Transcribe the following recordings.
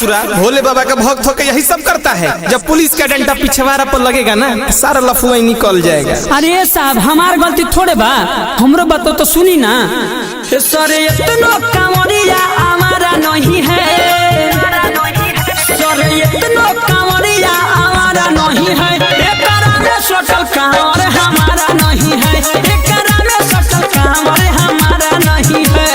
ससुरा, भोले बाबा का भक्त होकर यही सब करता है। जब पुलिस का डंडा पिछवाड़ा पर लगेगा ना, सारा लफुआ ही निकल जाएगा। अरे साहब, हमार गलती थोड़े बा, हमरो बात तो सुनी ना। सरे इतना कांवरिया हमारा नहीं है, सरे इतना कांवरिया हमारा नहीं है, एकरा में सटल कांवर हमारा नहीं है, एकरा में सटल कांवर हमारा नहीं है।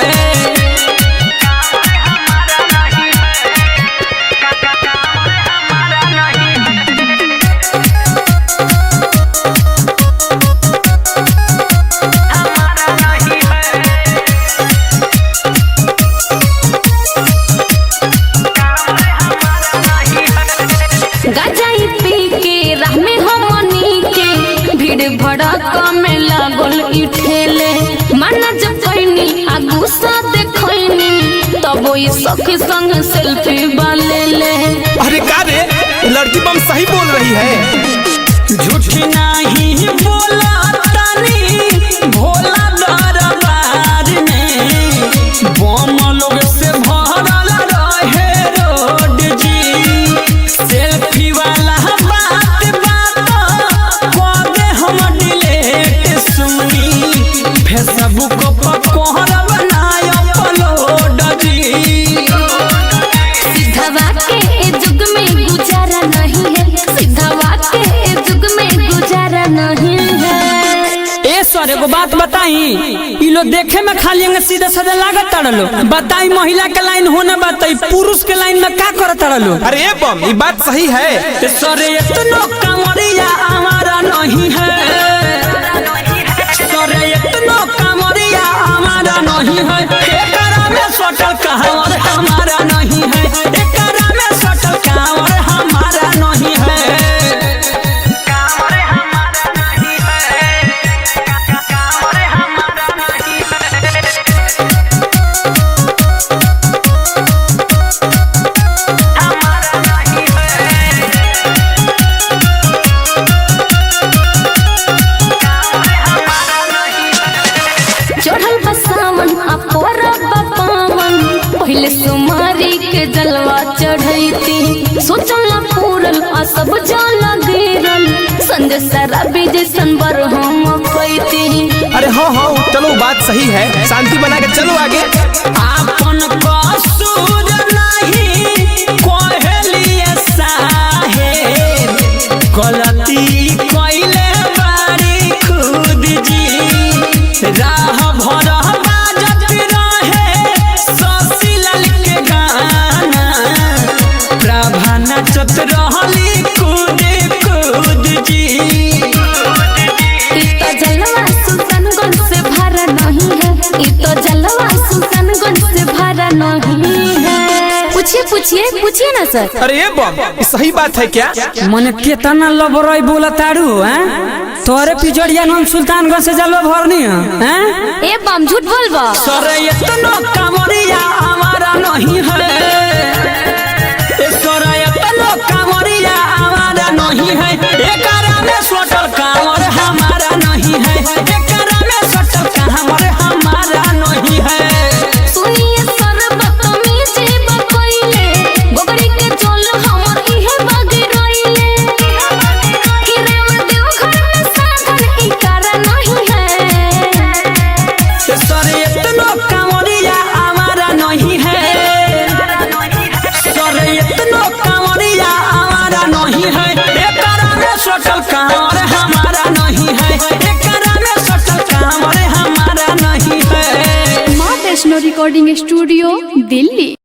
गजाई पी के राह में हमनी के भीड़ भड़का में लागल इठेले, माना जब कहनी आ गुस्सा देखनी तब वो सखी संग सेल्फी वाले ले। अरे का रे, लड़की बम सही बोल रही है। झूठी नहीं बोला तानी भोला दरबार में, बम लोग से भरल रहे रोड जी, सेल्फी वाला बात कदे हम डिलीट सुनी, फेसबुक पर कोहरा बनाय अपलोड जी। सिद्धवा के जुग में गुजारा नहीं है, सिद्धवा के जुग में गुजारा नहीं है। ए सर, एगो बात बताई, ई लोग देखे में खाली सीधे साधे लागत तड़लो, बताई महिला के लाइन होने बताई पुरुष के लाइन में का करत तड़लो। अरे ए बम, ये बात सही है। सर इतना कांवरिया हमारा नहीं है, सर इतना कांवरिया हमारा नहीं है, एकरा में सटल कांवर हमारा नहीं है, एकरा में सटल कांवर हमारा नहीं है। चढ़ल बसावन आ परब पावन, पहले सुमारी के जलवा चढ़ैती, सोचल ना पूरल आ सब जल गिरल, संजय शराबी जैसन बर हम पैती। अरे हाँ, चलो बात सही है, शांति बना के चलो आगे। आपन कसूर नहीं कहलिए साहेब, गलती कइले बारी खुद जी, राह भर बाजत रहे शशिलाल के गाना, प्रभा नचत रहली कूद कूद जी। ई तो जलवा सुल्तानगंज से भरा नहीं है, ई तो जलवा सुल्तानगंज से भरा नहीं है। पूछिए ना सर। अरे ए बम, ये सही बात है क्या? मने केतना लबरई बोला तारू हैं? तोरे पिजड़िया हम सुल्तानगंज से जलवा भरनी हैं? ए बम झूठ बोलबा। सर इतना कांवरिया हमारा नहीं है, सर इतना कांवरिया हमारा नहीं है, एकरा में सटल कांवर हमारा नहीं है, एकरा में सटल कांवर हमारा नहीं है। सुनिए सर बदतमीजी बकइले, गोगरी के चोल हमर इहे बागी रोइले, कि रेव देव घर में साधन ई कारण नहीं है। सर इतना कांवरिया हमारा नहीं है, सर इतना कांवरिया हमारा नहीं है, एकरा में सटल कांवर हमारा नहीं है, एकरा में सटल कांवर हमारा नहीं है। माँ वैष्णो रिकॉर्डिंग स्टूडियो, दिल्ली।